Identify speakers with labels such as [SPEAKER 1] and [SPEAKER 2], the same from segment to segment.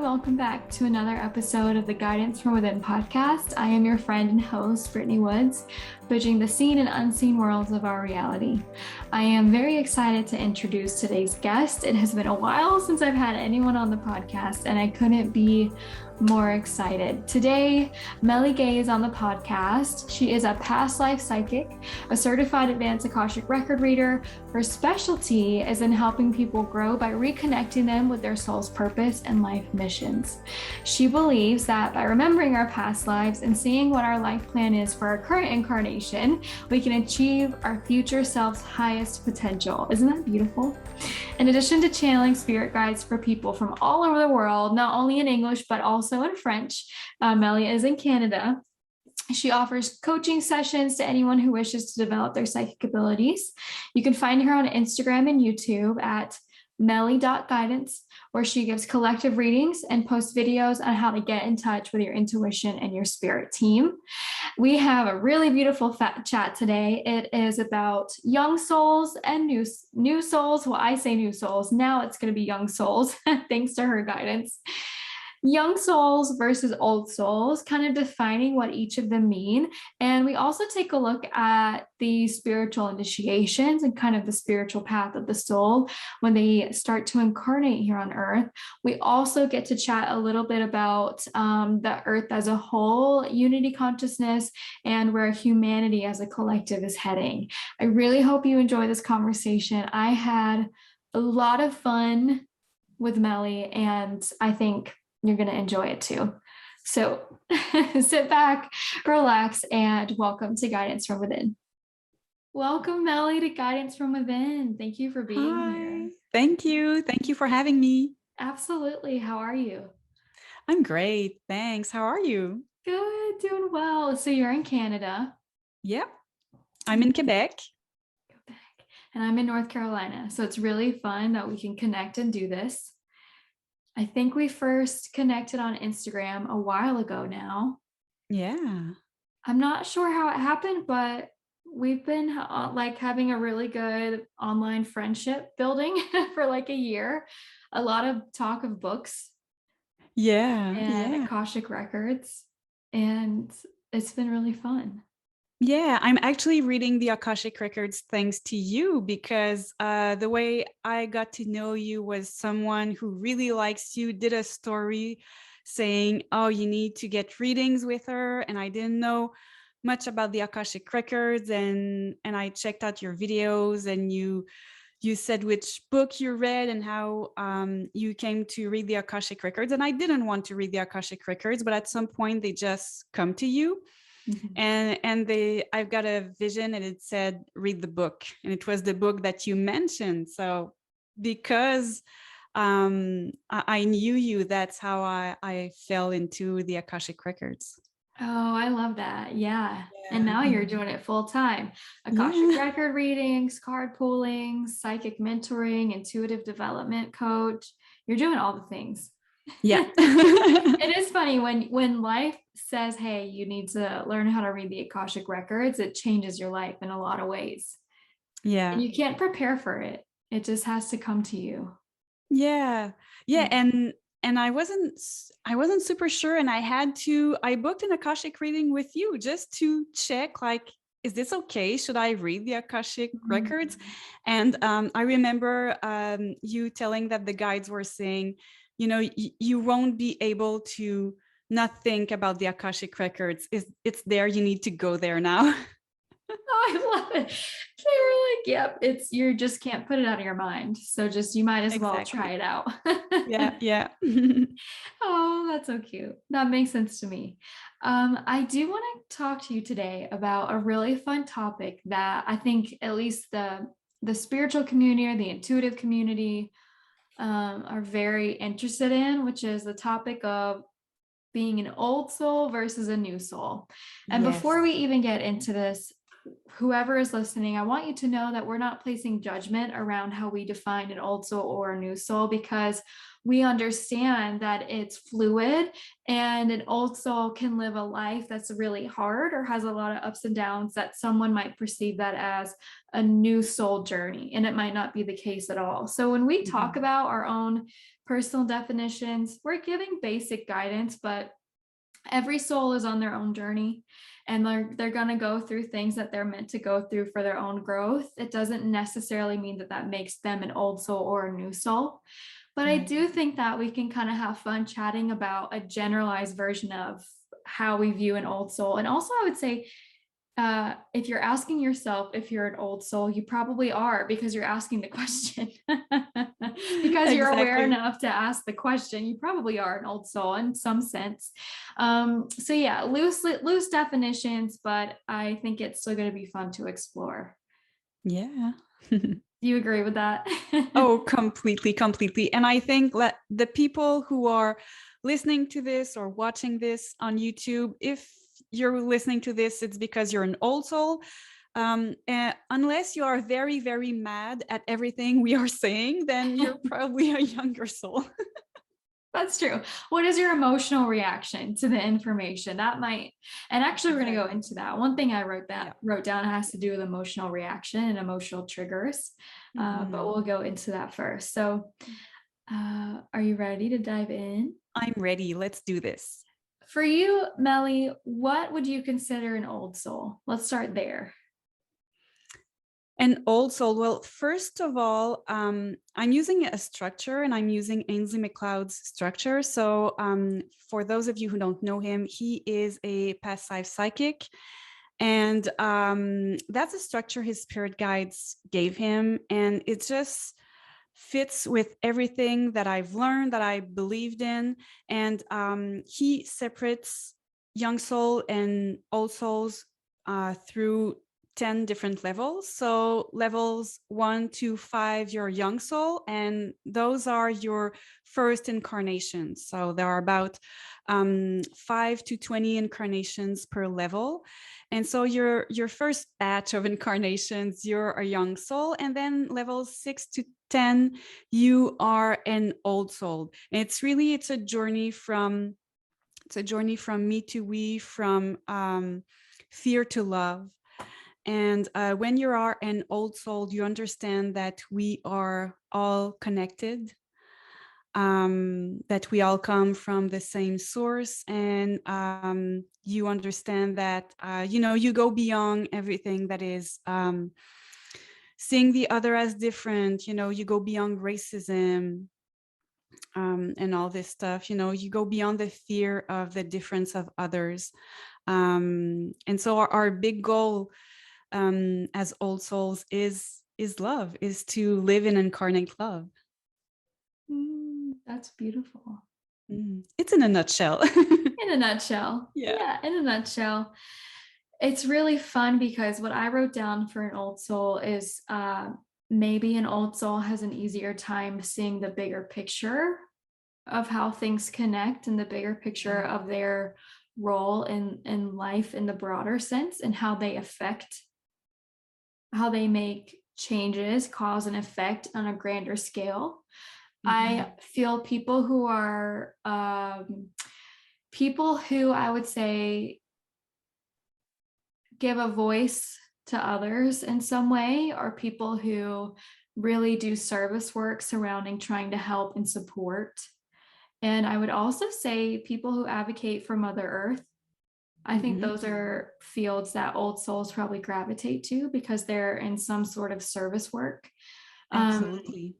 [SPEAKER 1] welcome back to another episode of the Guidance from Within podcast. I am your friend and host, Brittany Woods, bridging the seen and unseen worlds of our reality. I am very excited to introduce today's guest. It has been a while since I've had anyone on the podcast, and I couldn't be more excited. Today, meli.guidance is on the podcast. She is a past life psychic, a certified advanced Akashic record reader. Her specialty is in helping people grow by reconnecting them with their soul's purpose and life missions. She believes that by remembering our past lives and seeing what our life plan is for our current incarnation, we can achieve our future self's highest potential. Isn't that beautiful? In addition to channeling spirit guides for people from all over the world, not only in English, but also in French, Meli is in Canada. She offers coaching sessions to anyone who wishes to develop their psychic abilities. You can find her on Instagram and YouTube at meli.guidance, where she gives collective readings and posts videos on how to get in touch with your intuition and your spirit team. We have a really beautiful chat today. It is about young souls and new souls. Well, I say new souls. Now it's going to be young souls, thanks to her guidance. Young souls versus old souls, kind of defining what each of them mean. And we also take a look at the spiritual initiations and kind of the spiritual path of the soul when they start to incarnate here on Earth. We also get to chat a little bit about the Earth as a whole, unity consciousness, and where humanity as a collective is heading. I really hope you enjoy this conversation. I had a lot of fun with Meli, and I think you're going to enjoy it too. So sit back, relax, and welcome to Guidance from Within. Welcome, Meli, to Guidance from Within. Thank you for being here.
[SPEAKER 2] Thank you. Thank you for having me.
[SPEAKER 1] Absolutely. How are you?
[SPEAKER 2] I'm great. Thanks. How are you?
[SPEAKER 1] Good. Doing well. So you're in Canada.
[SPEAKER 2] Yep. I'm in Quebec.
[SPEAKER 1] And I'm in North Carolina. So it's really fun that we can connect and do this. I think we first connected on Instagram a while ago now.
[SPEAKER 2] Yeah.
[SPEAKER 1] I'm not sure how it happened, but we've been like having a really good online friendship building for like a year. A lot of talk of books. And Akashic records. And it's been really fun.
[SPEAKER 2] Yeah, I'm actually reading the Akashic records thanks to you, because the way I got to know you was someone who really likes you did a story saying, oh, you need to get readings with her. And I didn't know much about the Akashic records, and I checked out your videos, and you said which book you read and how you came to read the Akashic records. And I didn't want to read the Akashic records, but at some point they just come to you. Mm-hmm. And I've got a vision, and it said, read the book. And it was the book that you mentioned. So because I knew you, that's how I fell into the Akashic records.
[SPEAKER 1] Oh, I love that. Yeah. And now you're doing it full time. Akashic record readings, card pulling, psychic mentoring, intuitive development coach. You're doing all the things.
[SPEAKER 2] Yeah.
[SPEAKER 1] It is funny when life says, hey, you need to learn how to read the Akashic records, it changes your life in a lot of ways. Yeah. And you can't prepare for it. It just has to come to you.
[SPEAKER 2] Yeah. And I wasn't super sure. And I booked an Akashic reading with you just to check, like, is this okay? Should I read the Akashic records? And I remember you telling that the guides were saying, you know, you won't be able to not think about the Akashic records. It's there. You need to go there now.
[SPEAKER 1] Oh, I love it. They were like, yep, you just can't put it out of your mind. So you might as well try it out.
[SPEAKER 2] Yeah.
[SPEAKER 1] Oh, that's so cute. That makes sense to me. I do want to talk to you today about a really fun topic that I think at least the spiritual community or the intuitive community are very interested in, which is the topic of being an old soul versus a new soul. And before we even get into this, whoever is listening, I want you to know that we're not placing judgment around how we define an old soul or a new soul, because we understand that it's fluid, and an old soul can live a life that's really hard or has a lot of ups and downs that someone might perceive that as a new soul journey, and it might not be the case at all. So when we talk about our own personal definitions, we're giving basic guidance, but every soul is on their own journey, and they're going to go through things that they're meant to go through for their own growth. It doesn't necessarily mean that that makes them an old soul or a new soul, but I do think that we can kind of have fun chatting about a generalized version of how we view an old soul. And also, I would say, if you're asking yourself if you're an old soul, you probably are, because you're asking the question. Because you're aware enough to ask the question, you probably are an old soul in some sense. So yeah, loose definitions, but I think it's still going to be fun to explore.
[SPEAKER 2] Yeah.
[SPEAKER 1] Do you agree with that?
[SPEAKER 2] Oh, completely. And I think that the people who are listening to this or watching this on YouTube, if you're listening to this, it's because you're an old soul. Unless you are very, very mad at everything we are saying, then you're probably a younger soul.
[SPEAKER 1] That's true. What is your emotional reaction to the information? That might, and actually we're going to go into that. One thing I wrote down has to do with emotional reaction and emotional triggers, but we'll go into that first. So are you ready to dive in?
[SPEAKER 2] I'm ready. Let's do this.
[SPEAKER 1] For you, Meli, what would you consider an old soul? Let's start there.
[SPEAKER 2] An old soul. Well, first of all, I'm using a structure, and I'm using Ainsley MacLeod's structure. So for those of you who don't know him, he is a past life psychic. And that's a structure his spirit guides gave him. And it just fits with everything that I've learned, that I believed in. And he separates young soul and old souls through 10 different levels. So levels 1 to 5, your young soul, and those are your first incarnations. So there are about 5 to 20 incarnations per level. And so your first batch of incarnations, you're a young soul, and then levels 6 to 10, you are an old soul. And it's a journey from me to we, from fear to love. And when you are an old soul, you understand that we are all connected, that we all come from the same source. And you understand that, you go beyond everything that is seeing the other as different. You go beyond racism and all this stuff. You go beyond the fear of the difference of others. And so our big goal as old souls is love, is to live and incarnate love.
[SPEAKER 1] That's beautiful.
[SPEAKER 2] It's in a nutshell.
[SPEAKER 1] In a nutshell.
[SPEAKER 2] Yeah,
[SPEAKER 1] in a nutshell. It's really fun because what I wrote down for an old soul is maybe an old soul has an easier time seeing the bigger picture of how things connect, and the bigger picture of their role in life in the broader sense, and how they make changes, cause and effect on a grander scale. I feel people who are people who I would say give a voice to others in some way, or people who really do service work surrounding trying to help and support. And I would also say people who advocate for Mother Earth. I think those are fields that old souls probably gravitate to, because they're in some sort of service work.
[SPEAKER 2] Absolutely.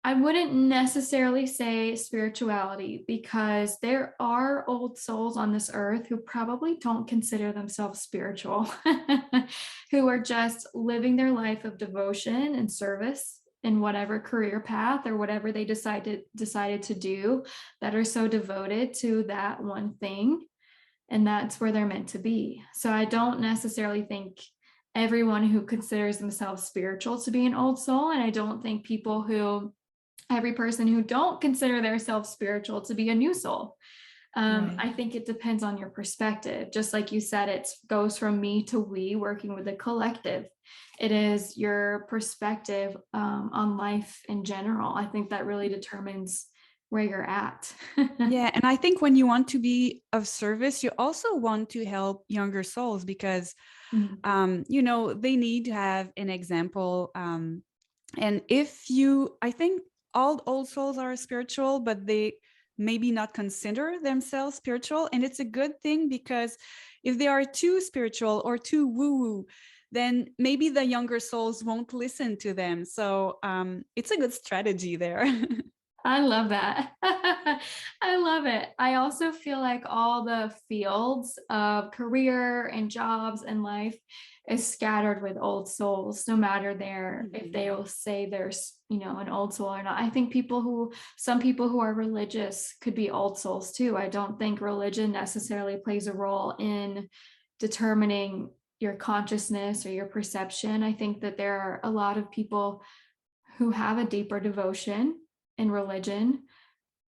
[SPEAKER 1] I wouldn't necessarily say spirituality, because there are old souls on this earth who probably don't consider themselves spiritual, who are just living their life of devotion and service in whatever career path or whatever they decided to do, that are so devoted to that one thing. And that's where they're meant to be. So I don't necessarily think everyone who considers themselves spiritual to be an old soul. And I don't think every person who don't consider themselves spiritual to be a new soul.
[SPEAKER 2] Right.
[SPEAKER 1] I think it depends on your perspective. Just like you said, it goes from me to we, working with a collective. It is your perspective on life in general. I think that really determines where you're at.
[SPEAKER 2] Yeah, and I think when you want to be of service, you also want to help younger souls because
[SPEAKER 1] Mhm.
[SPEAKER 2] they need to have an example. And if you, I think all old souls are spiritual, but they maybe not consider themselves spiritual. And it's a good thing because if they are too spiritual or too woo woo, then maybe the younger souls won't listen to them. So it's a good strategy there.
[SPEAKER 1] I love that. I love it. I also feel like all the fields of career and jobs and life is scattered with old souls, no matter if they will say there's, an old soul or not. I think some people who are religious could be old souls too. I don't think religion necessarily plays a role in determining your consciousness or your perception. I think that there are a lot of people who have a deeper devotion in religion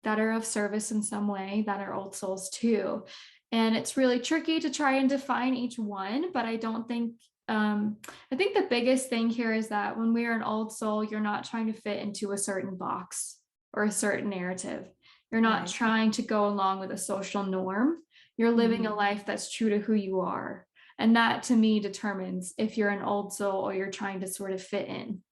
[SPEAKER 1] that are of service in some way that are old souls too. And it's really tricky to try and define each one, but I don't think I think the biggest thing here is that when we're an old soul, you're not trying to fit into a certain box or a certain narrative. You're not
[SPEAKER 2] Right.
[SPEAKER 1] trying to go along with a social norm. You're living a
[SPEAKER 2] Mhm.
[SPEAKER 1] life that's true to who you are. And that to me determines if you're an old soul or you're trying to sort of fit in.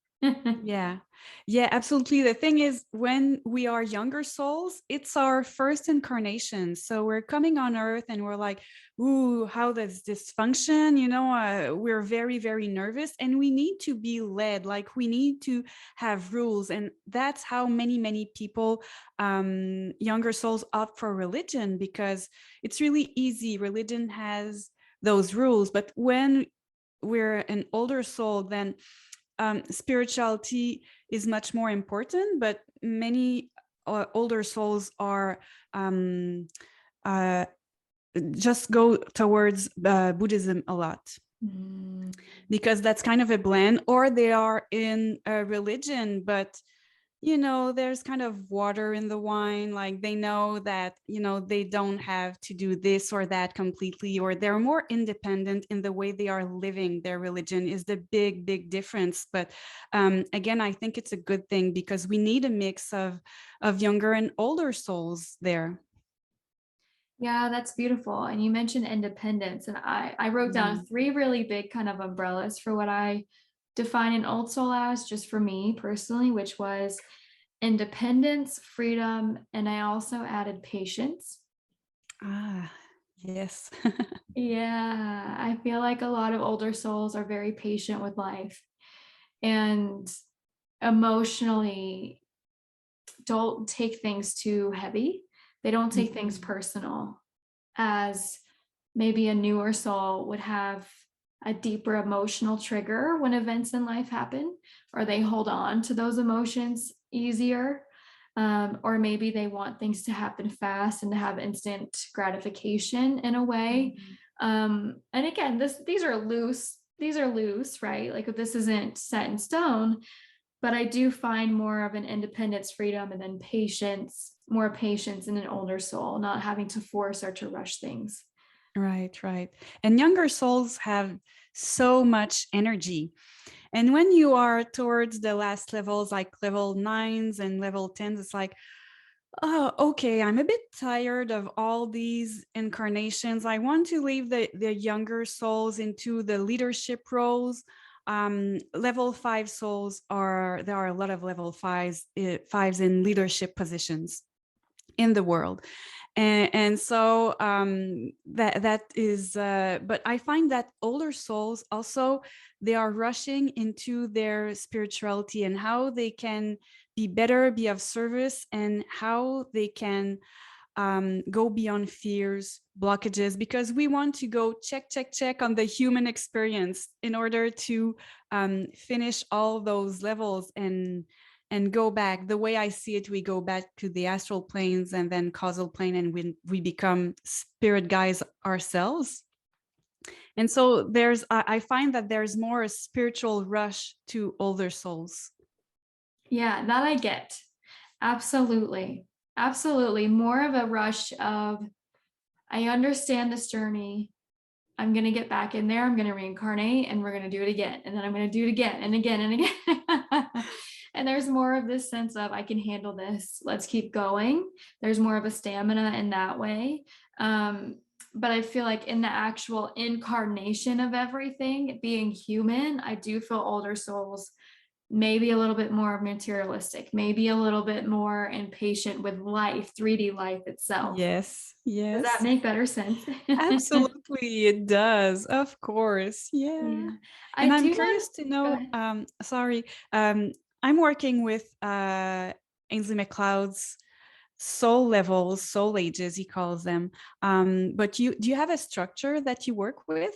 [SPEAKER 2] Yeah. Yeah, absolutely. The thing is, when we are younger souls, it's our first incarnation. So we're coming on earth and we're like, ooh, how does this function? We're very, very nervous and we need to be led. Like we need to have rules. And that's how many, many people, younger souls, opt for religion because it's really easy. Religion has those rules. But when we're an older soul, then spirituality is much more important, but many older souls are um, uh, just go towards Buddhism a lot
[SPEAKER 1] Mm.
[SPEAKER 2] because that's kind of a blend, or they are in a religion, but there's kind of water in the wine. Like they know that, they don't have to do this or that completely, or they're more independent in the way they are living their religion is the big, big difference. But again, I think it's a good thing because we need a mix of younger and older souls there.
[SPEAKER 1] Yeah, that's beautiful. And you mentioned independence, and I wrote down
[SPEAKER 2] Mhm.
[SPEAKER 1] three really big kind of umbrellas for what I define an old soul as, just for me personally, which was independence, freedom, and I also added patience.
[SPEAKER 2] Ah, yes.
[SPEAKER 1] Yeah, I feel like a lot of older souls are very patient with life and emotionally don't take things too heavy. They don't take things
[SPEAKER 2] Mhm.
[SPEAKER 1] personal, as maybe a newer soul would have a deeper emotional trigger when events in life happen, or they hold on to those emotions easier. Or maybe they want things to happen fast and to have instant gratification in a way.
[SPEAKER 2] Mhm.
[SPEAKER 1] And again, these are loose, right? Like if this isn't set in stone, but I do find more of an independence, freedom, and then more patience in an older soul, not having to force or to rush things.
[SPEAKER 2] Right, right. And younger souls have so much energy. And when you are towards the last levels, like level nines and level 10s, it's like, oh, okay, I'm a bit tired of all these incarnations. I want to leave the younger souls into the leadership roles. Level five souls there are a lot of level fives in leadership positions in the world, and so that is but I find that older souls also, they are rushing into their spirituality and how they can be better, be of service, and how they can go beyond fears, blockages, because we want to go check, check, check on the human experience in order to finish all those levels and go back. The way I see it, we go back to the astral planes and then causal plane, and we become spirit guides ourselves. And so I find that there's more a spiritual rush to older souls.
[SPEAKER 1] Yeah, that I get. Absolutely. Absolutely. More of a rush of I understand this journey. I'm going to get back in there. I'm going to reincarnate and we're going to do it again. And then I'm going to do it again and again and again. And there's more of this sense of, I can handle this. Let's keep going. There's more of a stamina in that way. But I feel like in the actual incarnation of everything, being human, I do feel older souls maybe a little bit more materialistic, maybe a little bit more impatient with life, 3D life itself.
[SPEAKER 2] Yes,
[SPEAKER 1] Does that
[SPEAKER 2] yes.
[SPEAKER 1] make better sense?
[SPEAKER 2] Absolutely, it does. Of course. Yeah.
[SPEAKER 1] Yeah. I
[SPEAKER 2] And I'm
[SPEAKER 1] do want
[SPEAKER 2] curious to
[SPEAKER 1] go
[SPEAKER 2] know,
[SPEAKER 1] ahead.
[SPEAKER 2] sorry, I'm working with Ainsley MacLeod's soul levels, soul ages, he calls them. But you do you have a structure that you work with?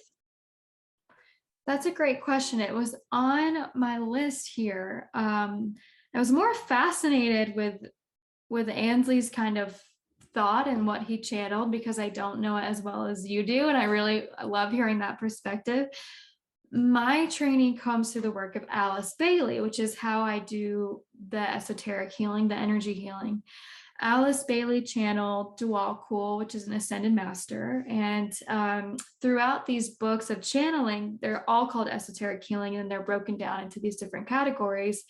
[SPEAKER 1] That's a great question. It was on my list here. I was more fascinated with Ansley's kind of thought and what he channeled because I don't know it as well as you do, and I really love hearing that perspective. My training comes through the work of Alice Bailey, which is how I do the esoteric healing, the energy healing. Alice Bailey channeled Dual Cool, which is an ascended master. And throughout these books of channeling, they're all called esoteric healing and they're broken down into these different categories.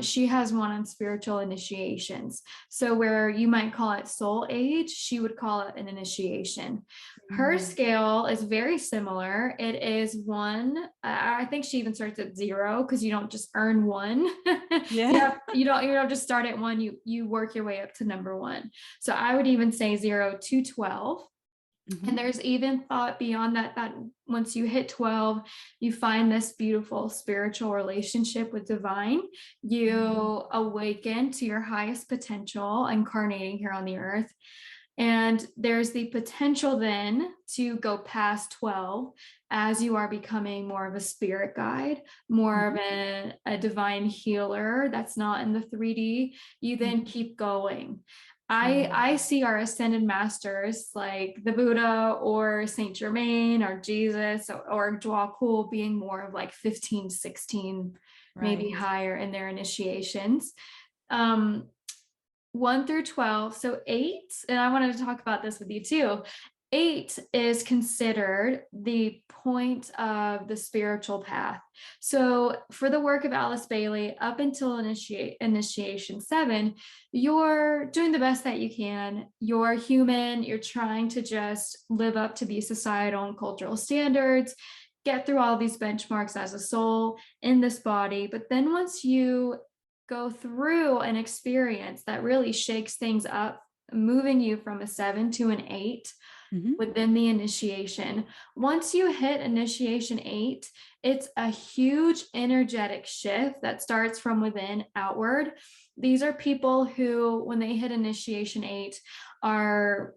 [SPEAKER 1] She has one on spiritual initiations. So, where you might call it soul age, she would call it an initiation. Her
[SPEAKER 2] Mm.
[SPEAKER 1] scale is very similar. It is one. I think she even starts at 0 because you don't just earn one.
[SPEAKER 2] Yeah.
[SPEAKER 1] You don't just start at 1. You work your way up to number 1. So I would even say 0 to 12.
[SPEAKER 2] Mhm.
[SPEAKER 1] And there's even thought beyond that once you hit 12, you find this beautiful spiritual relationship with divine. You awaken to your highest potential, incarnating here on the earth. And there's the potential then to go past 12 as you are becoming more of a spirit guide, more of
[SPEAKER 2] Mhm.
[SPEAKER 1] a divine healer that's not in the 3D. You then
[SPEAKER 2] Mhm.
[SPEAKER 1] keep going.
[SPEAKER 2] Yeah.
[SPEAKER 1] I see our ascended masters like the Buddha or Saint Germain or Jesus or Dwakul being more of like 15, 16, maybe
[SPEAKER 2] Right.
[SPEAKER 1] higher in their initiations. Um, 1 through 12. So 8, and I wanted to talk about this with you too. 8 is considered the point of the spiritual path. So for the work of Alice Bailey, up until initiation 7, you're doing the best that you can. You're human. You're trying to just live up to these societal and cultural standards, get through all these benchmarks as a soul in this body. But then once you go through an experience that really shakes things up, moving you from a 7 to an 8
[SPEAKER 2] Mhm.
[SPEAKER 1] within the initiation. Once you hit initiation 8, it's a huge energetic shift that starts from within outward. These are people who, when they hit initiation 8, are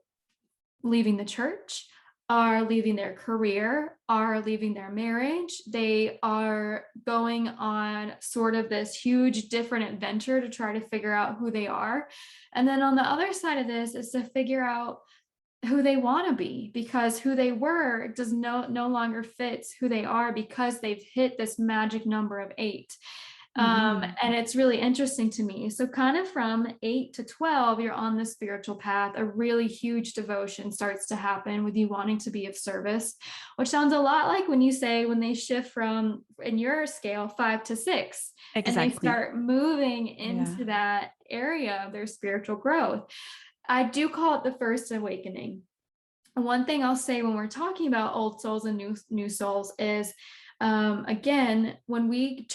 [SPEAKER 1] leaving the church, are leaving their career, are leaving their marriage. They are going on sort of this huge different adventure to try to figure out who they are. And then on the other side of this is to figure out who they want to be, because who they were does no longer fits who they are because they've hit this magic number of 8.
[SPEAKER 2] Mhm.
[SPEAKER 1] And it's really interesting to me. So, kind of from 8 to 12, you're on the spiritual path. A really huge devotion starts to happen with you wanting to be of service, which sounds a lot like when you say when they shift from, in your scale, 5 to 6, and they
[SPEAKER 2] Exactly.
[SPEAKER 1] start moving
[SPEAKER 2] Yeah.
[SPEAKER 1] into that area of their spiritual growth. I do call it the first awakening. One thing I'll say when we're talking about old souls and new souls is, again, when we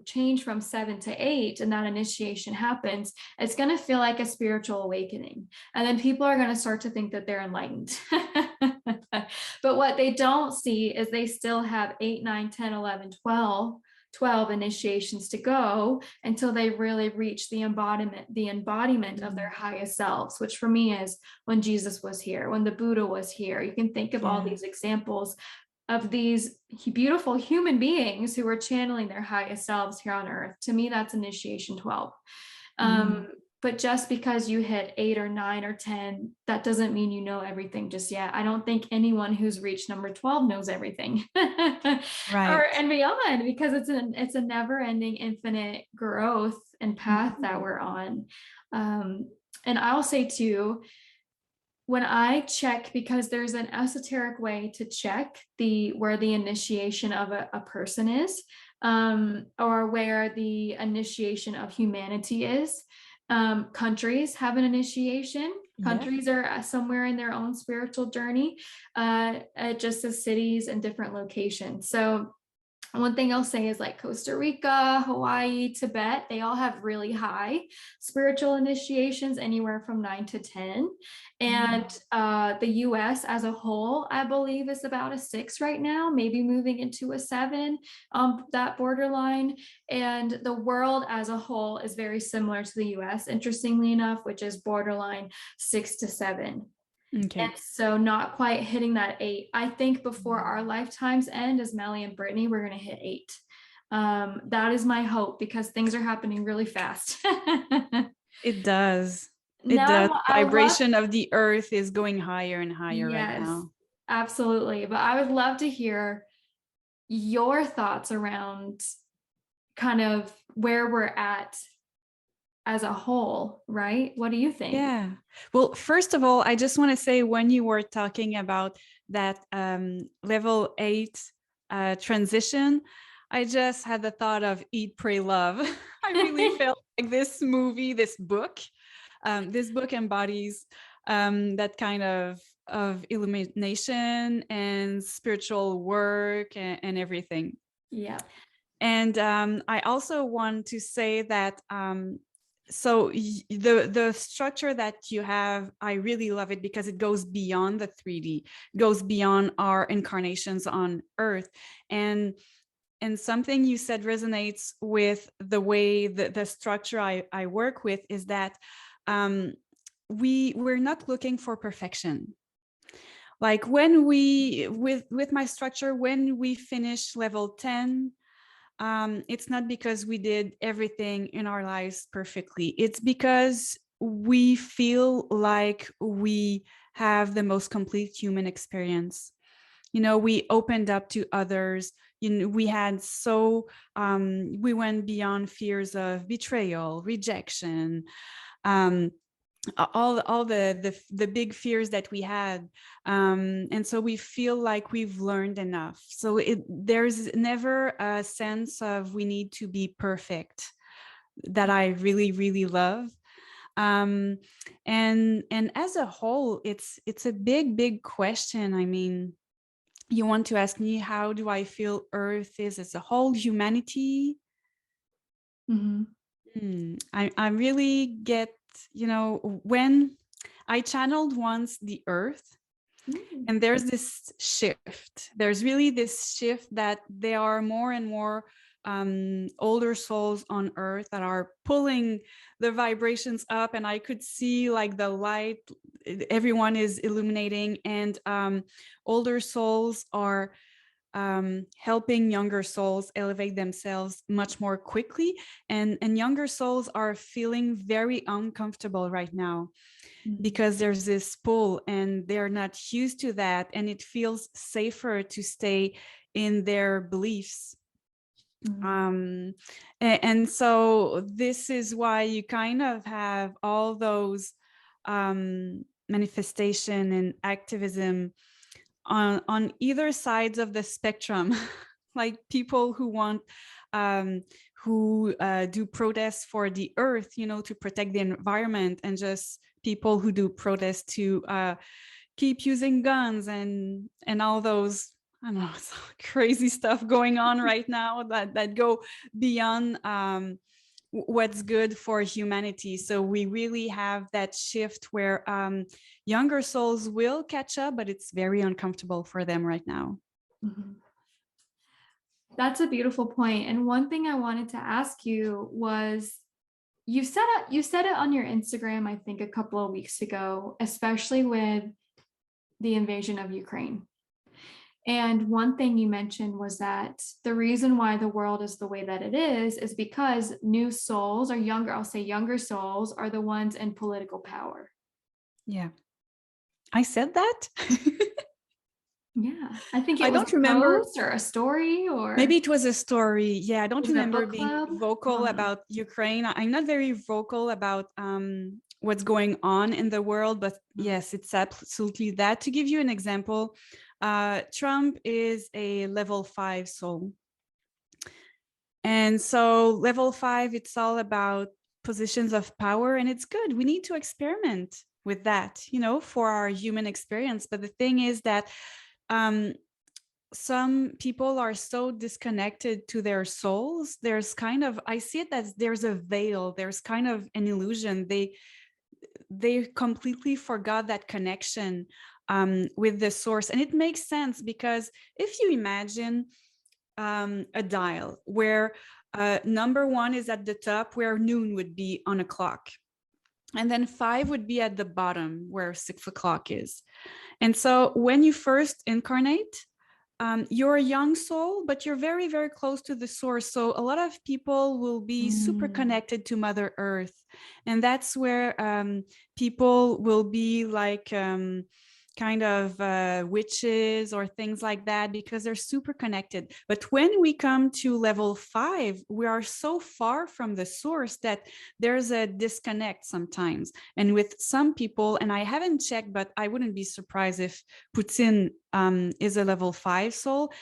[SPEAKER 1] change from 7 to 8 and that initiation happens, it's going to feel like a spiritual awakening, and then people are going to start to think that they're enlightened. But what they don't see is they still have 8, 9, 10, 11, 12 initiations to go until they really reach the embodiment of their
[SPEAKER 2] Mm.
[SPEAKER 1] highest selves, which for me is when Jesus was here, when the Buddha was here. You can think of all
[SPEAKER 2] Yeah.
[SPEAKER 1] these examples of these beautiful human beings who are channeling their highest selves here on earth. To me, that's initiation 12.
[SPEAKER 2] Mm.
[SPEAKER 1] But just because you hit 8 or 9 or 10, that doesn't mean you know everything just yet. I don't think anyone who's reached number 12 knows everything or
[SPEAKER 2] Right.
[SPEAKER 1] and beyond, because it's a never-ending infinite growth and path
[SPEAKER 2] Mhm.
[SPEAKER 1] that we're on. And I'll say too, when I check, because there's an esoteric way to check where the initiation of a person is, or where the initiation of humanity is. Countries have an initiation.
[SPEAKER 2] Yeah.
[SPEAKER 1] Countries are somewhere in their own spiritual journey, just as cities and different locations. So one thing I'll say is like Costa Rica, Hawaii, Tibet, they all have really high spiritual initiations, anywhere from 9 to 10. And the US as a whole, I believe, is about a 6 right now, maybe moving into a 7, that borderline. And the world as a whole is very similar to the US, interestingly enough, which is borderline 6 to 7. And
[SPEAKER 2] Okay.
[SPEAKER 1] so not quite hitting that 8. I think before our lifetimes end as Melly and Brittany, we're going to hit 8. That is my hope, because things are happening really fast.
[SPEAKER 2] It does. It does.
[SPEAKER 1] Now, I love,
[SPEAKER 2] Vibration of the earth is going higher and higher right
[SPEAKER 1] yes,
[SPEAKER 2] now.
[SPEAKER 1] absolutely. But I would love to hear your thoughts around kind of where we're at as a whole, right? What do you think?
[SPEAKER 2] Yeah. Well, first of all, I just want to say, when you were talking about that level 8 transition, I just had the thought of Eat, Pray, Love. I really felt like this book embodies that kind of illumination and spiritual work and everything.
[SPEAKER 1] Yeah.
[SPEAKER 2] And I also want to say that so the structure that you have, I really love it, because it goes beyond the 3D, goes beyond our incarnations on Earth. And something you said resonates with the way the structure I work with, is that we're not looking for perfection. Like when we with my structure, when we finish level 10, it's not because we did everything in our lives perfectly. It's because we feel like we have the most complete human experience. You know, we opened up to others. You know, we went beyond fears of betrayal, rejection, um, all the big fears that we had, and so we feel like we've learned enough. So there's never a sense of we need to be perfect, that I really really love. um and as a whole, it's a big question. I mean, you want to ask me, how do I feel Earth is as a whole, humanity?
[SPEAKER 1] Mm-hmm.
[SPEAKER 2] I really get, you know, when I channeled once the earth, and there's this shift. There's really this shift that there are more and more older souls on earth that are pulling the vibrations up, and I could see like the light, everyone is illuminating, and older souls are helping younger souls elevate themselves much more quickly. And younger souls are feeling very uncomfortable right now, because there's this pull and they're not used to that, and it feels safer to stay in their beliefs. And so this is why you kind of have all those manifestation and activism on either sides of the spectrum. Like people who want who do protests for the earth, you know, to protect the environment, and just people who do protests to keep using guns and all those, I don't know, crazy stuff going on right now that go beyond what's good for humanity. So we really have that shift where younger souls will catch up, but it's very uncomfortable for them right now.
[SPEAKER 1] Mm-hmm. That's a beautiful point. And one thing I wanted to ask you was, you said it on your Instagram, I think a couple of weeks ago, especially with the invasion of Ukraine. And one thing you mentioned was that the reason why the world is the way that it is because new souls, or younger, I'll say younger souls, are the ones in political power.
[SPEAKER 2] Yeah, I said that.
[SPEAKER 1] Yeah. I think
[SPEAKER 2] I
[SPEAKER 1] it was
[SPEAKER 2] don't
[SPEAKER 1] a
[SPEAKER 2] remember.
[SPEAKER 1] post or a story, or
[SPEAKER 2] Maybe it was a story. Yeah, I don't
[SPEAKER 1] was it a
[SPEAKER 2] remember
[SPEAKER 1] book
[SPEAKER 2] being
[SPEAKER 1] club? I
[SPEAKER 2] vocal
[SPEAKER 1] don't know.
[SPEAKER 2] about Ukraine. I'm not very vocal about what's going on in the world, but
[SPEAKER 1] Mm.
[SPEAKER 2] yes, it's absolutely that. To give you an example, Trump is a level 5 soul. And so level 5, it's all about positions of power, and it's good. We need to experiment with that, for our human experience. But the thing is that um, some people are so disconnected to their souls. There's kind of, I see it as there's a veil, there's kind of an illusion. They completely forgot that connection with the source. And it makes sense, because if you imagine a dial where number 1 is at the top, where noon would be on a clock, and then 5 would be at the bottom where 6 o'clock is. And so when you first incarnate, you're a young soul, but you're very, very close to the source. So a lot of people will be super
[SPEAKER 1] Mm.
[SPEAKER 2] connected to Mother Earth. And that's where people will be like kind of witches or things like that, because they're super connected. But when we come to level 5, we are so far from the source that there's a disconnect sometimes. And with some people, and I haven't checked, but I wouldn't be surprised if Putin is a level 5 soul.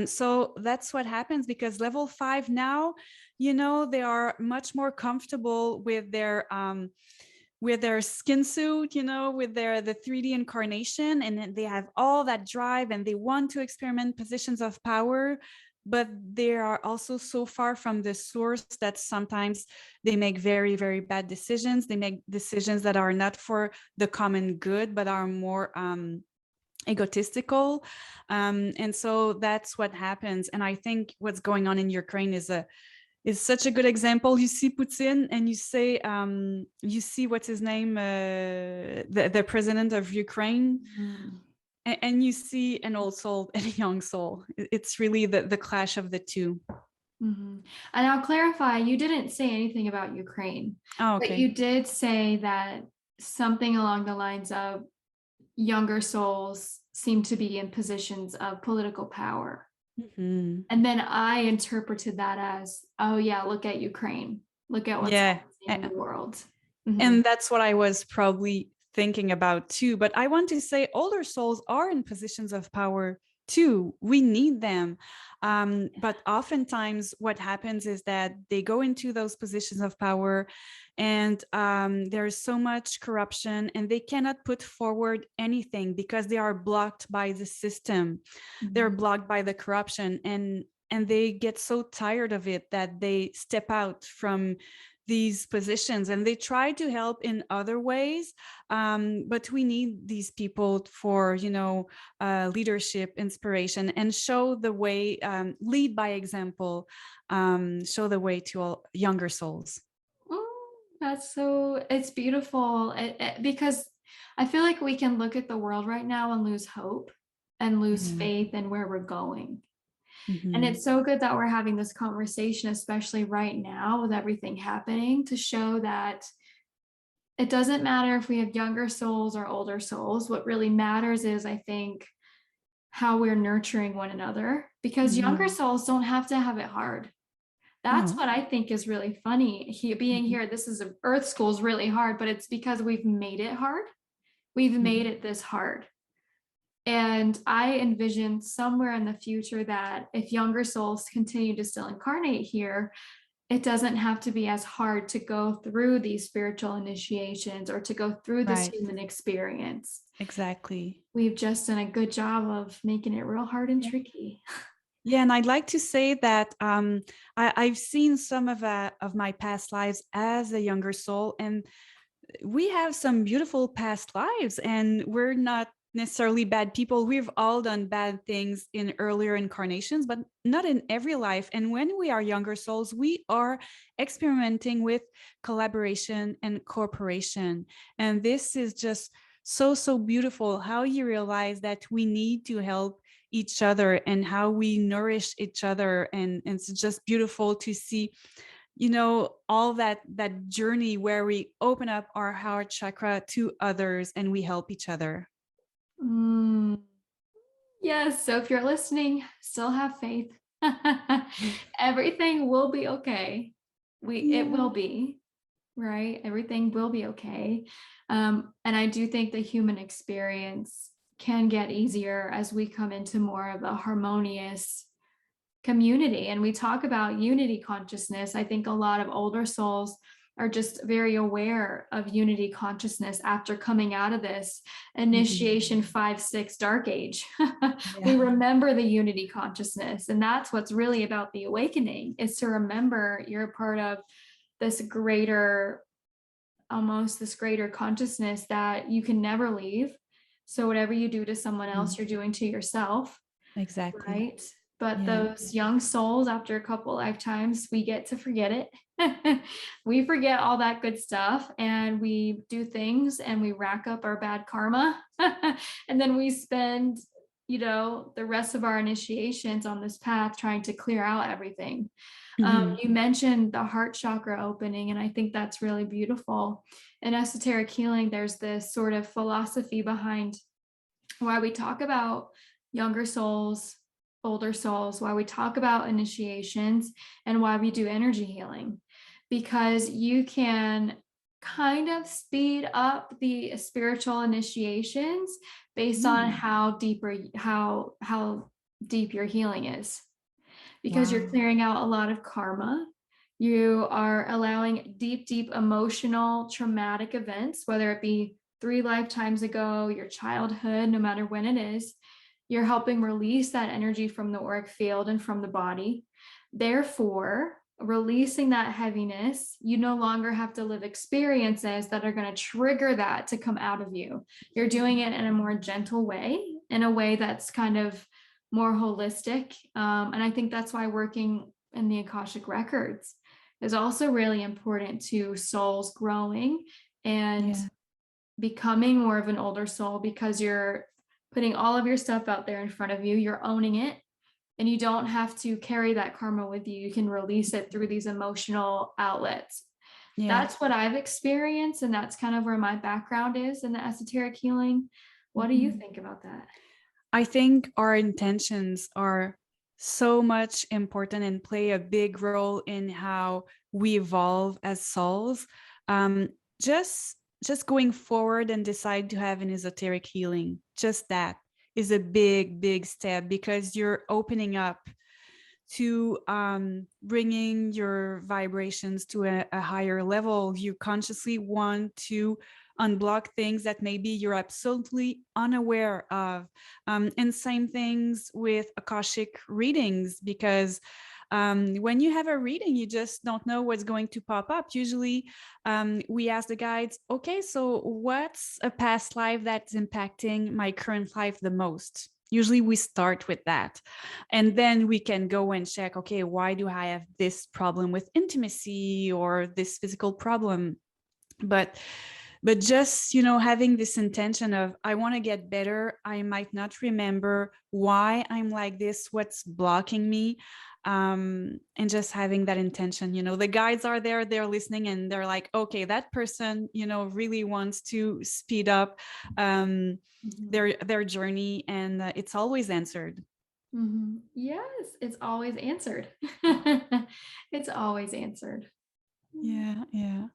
[SPEAKER 2] So that's what happens, because level 5 now, they are much more comfortable with their skin suit, with the 3D incarnation, and they have all that drive and they want to experiment positions of power, but they are also so far from the source that sometimes they make very, very bad decisions. They make decisions that are not for the common good, but are more egotistical. And so that's what happens. And I think what's going on in Ukraine is such a good example. You see Putin and you see what's his name, the president of Ukraine,
[SPEAKER 1] Mm.
[SPEAKER 2] and you see an old soul and a young soul. It's really the clash of the two.
[SPEAKER 1] Mm-hmm. And I'll clarify, you didn't say anything about Ukraine,
[SPEAKER 2] Oh,
[SPEAKER 1] but
[SPEAKER 2] okay.
[SPEAKER 1] you did say that something along the lines of younger souls seem to be in positions of political power.
[SPEAKER 2] Mm-hmm.
[SPEAKER 1] And then I interpreted that as, oh, yeah, look at Ukraine. Look at what's
[SPEAKER 2] Yeah.
[SPEAKER 1] happening in the world. Mm-hmm.
[SPEAKER 2] And that's what I was probably thinking about too. But I want to say older souls are in positions of power too. We need them. But oftentimes, what happens is that they go into those positions of power, and there's so much corruption, and they cannot put forward anything because they are blocked by the system. They're
[SPEAKER 1] Mm-hmm.
[SPEAKER 2] blocked by the corruption, and they get so tired of it that they step out from these positions, and they try to help in other ways. But we need these people for leadership, inspiration, and show the way, lead by example, show the way to all younger souls.
[SPEAKER 1] It's beautiful because I feel like we can look at the world right now and lose hope and lose
[SPEAKER 2] Mhm.
[SPEAKER 1] faith in where we're going. And
[SPEAKER 2] Mhm.
[SPEAKER 1] it's so good that we're having this conversation, especially right now with everything happening, to show that it doesn't matter if we have younger souls or older souls. What really matters is, I think, how we're nurturing one another, because younger
[SPEAKER 2] Mhm.
[SPEAKER 1] souls don't have to have it hard. That's
[SPEAKER 2] No.
[SPEAKER 1] what I think is really funny. Being
[SPEAKER 2] Mhm.
[SPEAKER 1] here, this is Earth School is really hard, but it's because we've made it hard. We've made
[SPEAKER 2] Mhm.
[SPEAKER 1] it this hard. And I envision somewhere in the future that if younger souls continue to still incarnate here, it doesn't have to be as hard to go through these spiritual initiations or to go through this
[SPEAKER 2] Right.
[SPEAKER 1] human experience.
[SPEAKER 2] Exactly.
[SPEAKER 1] We've just done a good job of making it real hard and
[SPEAKER 2] Yeah.
[SPEAKER 1] tricky.
[SPEAKER 2] Yeah, and I'd like to say that I've seen some of my past lives as a younger soul, and we have some beautiful past lives, and we're not necessarily bad people. We've all done bad things in earlier incarnations, but not in every life. And when we are younger souls, we are experimenting with collaboration and cooperation. And this is just so, so beautiful, how you realize that we need to help each other and how we nourish each other. And it's just beautiful to see, all that journey where we open up our heart chakra to others and we help each other.
[SPEAKER 1] Mm. Yes. So if you're listening, still have faith. Everything will be okay. It
[SPEAKER 2] Yeah.
[SPEAKER 1] will be, right? Everything will be okay. And I do think the human experience can get easier as we come into more of a harmonious community and we talk about unity consciousness. I think a lot of older souls are just very aware of unity consciousness after coming out of this
[SPEAKER 2] Mhm.
[SPEAKER 1] initiation 5-6 dark age. We
[SPEAKER 2] Yeah.
[SPEAKER 1] remember the unity consciousness, and that's what's really about the awakening, is to remember you're a part of this greater, almost this greater consciousness that you can never leave. So whatever you do to someone
[SPEAKER 2] Mm.
[SPEAKER 1] else, you're doing to yourself,
[SPEAKER 2] Exactly.
[SPEAKER 1] right? But
[SPEAKER 2] Yeah.
[SPEAKER 1] those young souls, after a couple lifetimes, we get to forget it. We forget all that good stuff and we do things and we rack up our bad karma. And then we spend, the rest of our initiations on this path trying to clear out everything.
[SPEAKER 2] Mhm.
[SPEAKER 1] You mentioned the heart chakra opening, and I think that's really beautiful. In esoteric healing, there's this sort of philosophy behind why we talk about younger souls, older souls, why we talk about initiations, and why we do energy healing. Because you can kind of speed up the spiritual initiations based on
[SPEAKER 2] Mm.
[SPEAKER 1] how deep your healing is, because you're
[SPEAKER 2] Wow.
[SPEAKER 1] clearing out a lot of karma. You are allowing deep emotional traumatic events, whether it be 3 lifetimes ago, your childhood, no matter when it is. You're helping release that energy from the auric field and from the body. Therefore, releasing that heaviness, you no longer have to live experiences that are going to trigger that to come out of you. You're doing it in a more gentle way, in a way that's kind of more holistic. And I think that's why working in the Akashic Records is also really important to souls growing and
[SPEAKER 2] Yeah.
[SPEAKER 1] becoming more of an older soul, because you're putting all of your stuff out there in front of you, you're owning it, and you don't have to carry that karma with you. You can release it through these emotional outlets.
[SPEAKER 2] Yeah.
[SPEAKER 1] That's what I've experienced, and that's kind of where my background is in the esoteric healing. What do you
[SPEAKER 2] Mhm.
[SPEAKER 1] think about that?
[SPEAKER 2] I think our intentions are so much important and play a big role in how we evolve as souls. Um, just just going forward and decide to have an esoteric healing, just that is a big step, because you're opening up to bringing your vibrations to a higher level. You consciously want to unblock things that maybe you're absolutely unaware of. And same things with Akashic readings, because when you have a reading, you just don't know what's going to pop up. Usually, we ask the guides, okay, so what's a past life that's impacting my current life the most? Usually, we start with that. And then we can go and check, okay, why do I have this problem with intimacy or this physical problem? But just, having this intention of, I want to get better. I might not remember why I'm like this, what's blocking me. And just having that intention, the guides are there, they're listening, and they're like, okay, that person, really wants to speed up
[SPEAKER 1] Mhm.
[SPEAKER 2] their journey, and it's always answered.
[SPEAKER 1] Yes, it's always answered. It's always answered.
[SPEAKER 2] Yeah, yeah.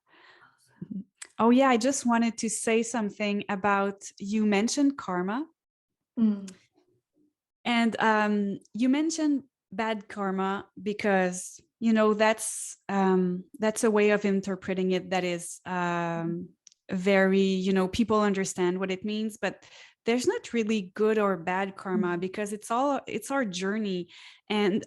[SPEAKER 2] Oh, yeah. I just wanted to say something about, you mentioned karma,
[SPEAKER 1] Mm.
[SPEAKER 2] and you mentioned bad karma because that's a way of interpreting it that is very, people understand what it means, but there's not really good or bad karma, because it's our journey. And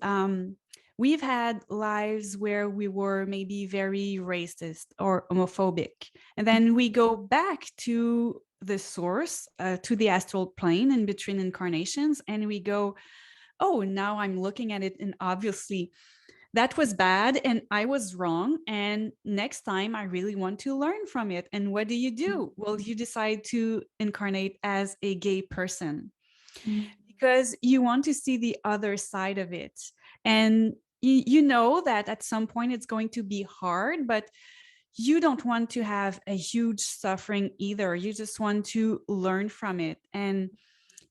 [SPEAKER 2] we've had lives where we were maybe very racist or homophobic, and then we go back to the source, to the astral plane in between incarnations, and we go, oh, now I'm looking at it, and obviously that was bad and I was wrong, and next time I really want to learn from it. And what do? Well, you decide to incarnate as a gay person
[SPEAKER 1] Mm.
[SPEAKER 2] because you want to see the other side of it. And you know that at some point it's going to be hard, but you don't want to have a huge suffering either. You just want to learn from it. And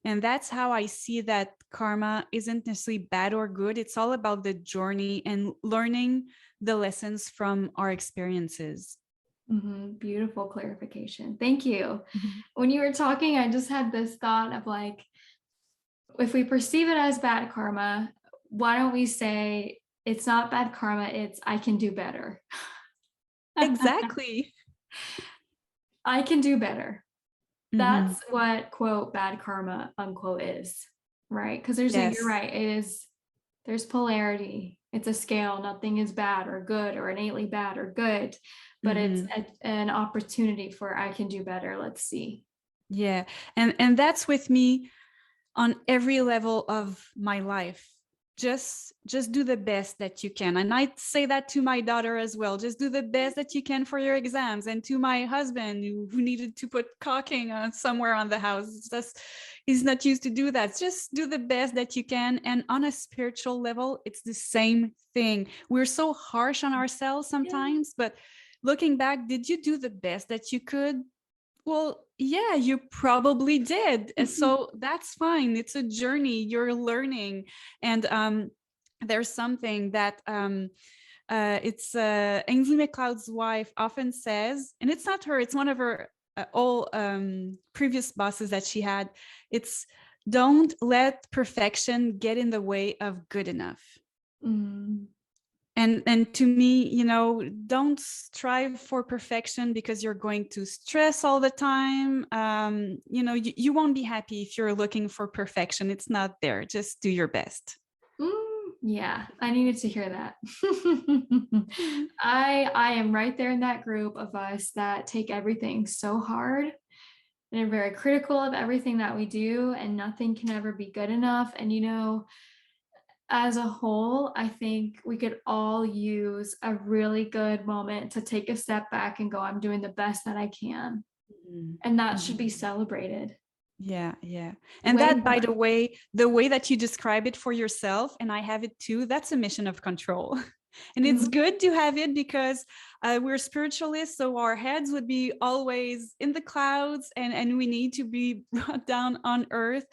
[SPEAKER 2] And that's how I see that karma isn't necessarily bad or good. It's all about the journey and learning the lessons from our experiences.
[SPEAKER 1] Beautiful clarification. Thank you.
[SPEAKER 2] Mhm.
[SPEAKER 1] When you were talking, I just had this thought of like, if we perceive it as bad karma, why don't we say it's not bad karma, it's I can do better.
[SPEAKER 2] Exactly.
[SPEAKER 1] I can do better.
[SPEAKER 2] Hmm.
[SPEAKER 1] That's what quote bad karma unquote is, right? Because you're
[SPEAKER 2] Yes.
[SPEAKER 1] right, there's polarity. It's a scale. Nothing is bad or good or innately bad or good, but it's
[SPEAKER 2] Hmm.
[SPEAKER 1] an opportunity for I can do better. Let's see.
[SPEAKER 2] Yeah. And that's with me on every level of my life. Just do the best that you can. And I say that to my daughter as well. Just do the best that you can for your exams. And to my husband who needed to put caulking somewhere on the house. It's just he's not used to do that. Just do the best that you can. And on a spiritual level, it's the same thing. We're so harsh on ourselves
[SPEAKER 1] Yeah.
[SPEAKER 2] sometimes, but looking back, did you do the best that you could? Well, yeah, you probably did. So that's fine. It's a journey. You're learning. And there's something that it's Ainsley MacLeod's wife often says, and it's not her, it's one of her all previous bosses that she had. It's don't let perfection get in the way of good enough.
[SPEAKER 1] Mm.
[SPEAKER 2] And to me, don't strive for perfection because you're going to stress all the time. You won't be happy if you're looking for perfection. It's not there. Just do your best.
[SPEAKER 1] Yeah, I needed to hear that. I am right there in that group of us that take everything so hard and are very critical of everything that we do, and nothing can ever be good enough. And as a whole, I think we could all use a really good moment to take a step back and go, I'm doing the best that I can.
[SPEAKER 2] Mhm.
[SPEAKER 1] And that should
[SPEAKER 2] Mhm.
[SPEAKER 1] be celebrated.
[SPEAKER 2] Yeah, yeah. And
[SPEAKER 1] Way
[SPEAKER 2] that, by
[SPEAKER 1] more.
[SPEAKER 2] the way that you describe it for yourself, and I have it too, that's a mission of control. And it's
[SPEAKER 1] Mhm.
[SPEAKER 2] good to have it because we're spiritualists, so our heads would be always in the clouds, and we need to be brought down on earth.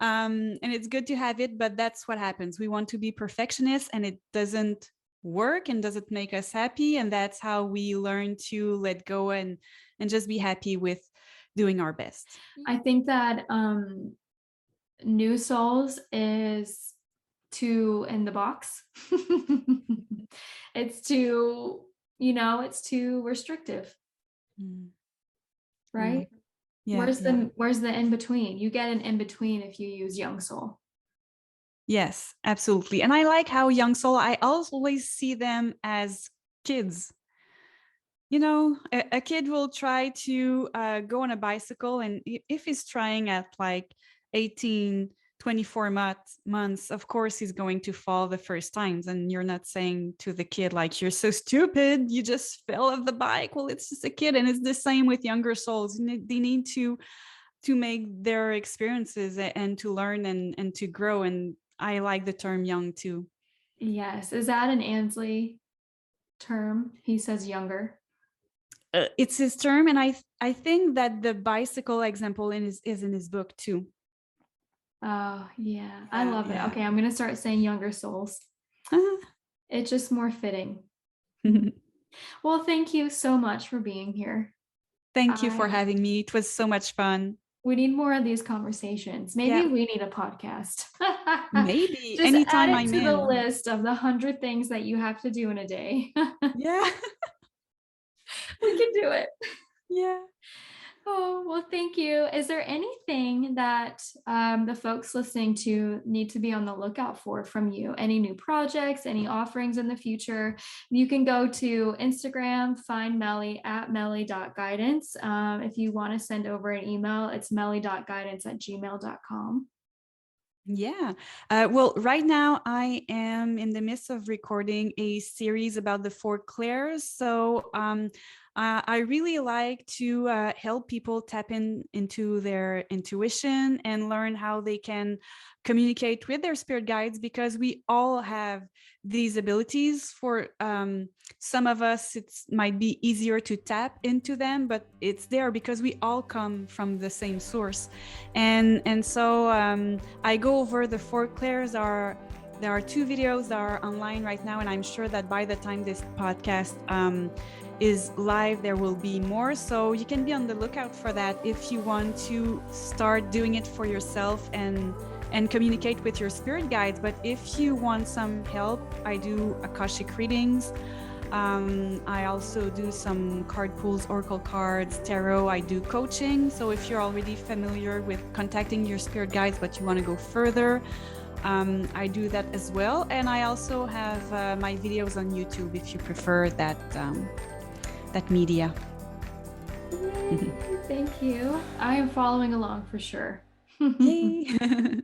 [SPEAKER 2] And it's good to have it, but that's what happens. We want to be perfectionists, and it doesn't work and doesn't make us happy. And that's how we learn to let go and just be happy with doing our best.
[SPEAKER 1] I think that New Souls is too in the box. It's too, it's too restrictive,
[SPEAKER 2] Mm. Mm.
[SPEAKER 1] right?
[SPEAKER 2] Yeah,
[SPEAKER 1] Where's
[SPEAKER 2] yeah.
[SPEAKER 1] the in between? You get an in between if you use Young Soul.
[SPEAKER 2] Yes, absolutely. And I like how young soul, I always see them as kids. A kid will try to go on a bicycle, and if he's trying at like 18, 24 months, of course he's going to fall the first times. And you're not saying to the kid, like, you're so stupid, you just fell off the bike. Well, it's just a kid. And it's the same with younger souls. They need to make their experiences and to learn and to grow. And I like the term young too.
[SPEAKER 1] Yes. Is that an Ansley term? He says younger.
[SPEAKER 2] It's his term, and I think that the bicycle example is in his book too.
[SPEAKER 1] Oh, yeah. I
[SPEAKER 2] Yeah,
[SPEAKER 1] love it.
[SPEAKER 2] yeah.
[SPEAKER 1] Okay, I'm going to start saying younger souls. It's just more fitting. Well, thank you so much for being here.
[SPEAKER 2] Thank you for
[SPEAKER 1] I
[SPEAKER 2] having me. It was so much fun.
[SPEAKER 1] We need more of these conversations. Maybe
[SPEAKER 2] Yeah,
[SPEAKER 1] we need a podcast.
[SPEAKER 2] maybe
[SPEAKER 1] Just add
[SPEAKER 2] anytime
[SPEAKER 1] it
[SPEAKER 2] I'm
[SPEAKER 1] to the
[SPEAKER 2] in.
[SPEAKER 1] list of the 100 things that you have to do in a day.
[SPEAKER 2] Yeah.
[SPEAKER 1] We can do it.
[SPEAKER 2] Yeah.
[SPEAKER 1] Oh, well, thank you. Is there anything that the folks listening to need to be on the lookout for from you? Any new projects, any offerings in the future? You can go to Instagram, find Meli at meli.guidance. If you want to send over an email, it's meli.guidance@gmail.com.
[SPEAKER 2] Yeah. Well, right now I am in the midst of recording a series about the Four Clairs. So I really like to help people tap into their intuition and learn how they can communicate with their spirit guides, because we all have these abilities. For some of us, it might be easier to tap into them, but it's there because we all come from the same source. And so I go over the four clairs. There are 2 videos that are online right now, and I'm sure that by the time this podcast is live, there will be more. So you can be on the lookout for that if you want to start doing it for yourself and communicate with your spirit guides. But if you want some help, I do Akashic readings. I also do some card pulls, oracle cards, tarot. I do coaching. So if you're already familiar with contacting your spirit guides, but you want to go further, I do that as well. And I also have my videos on YouTube if you prefer that media.
[SPEAKER 1] Yay, thank you. I am following along for sure.
[SPEAKER 2] Yay.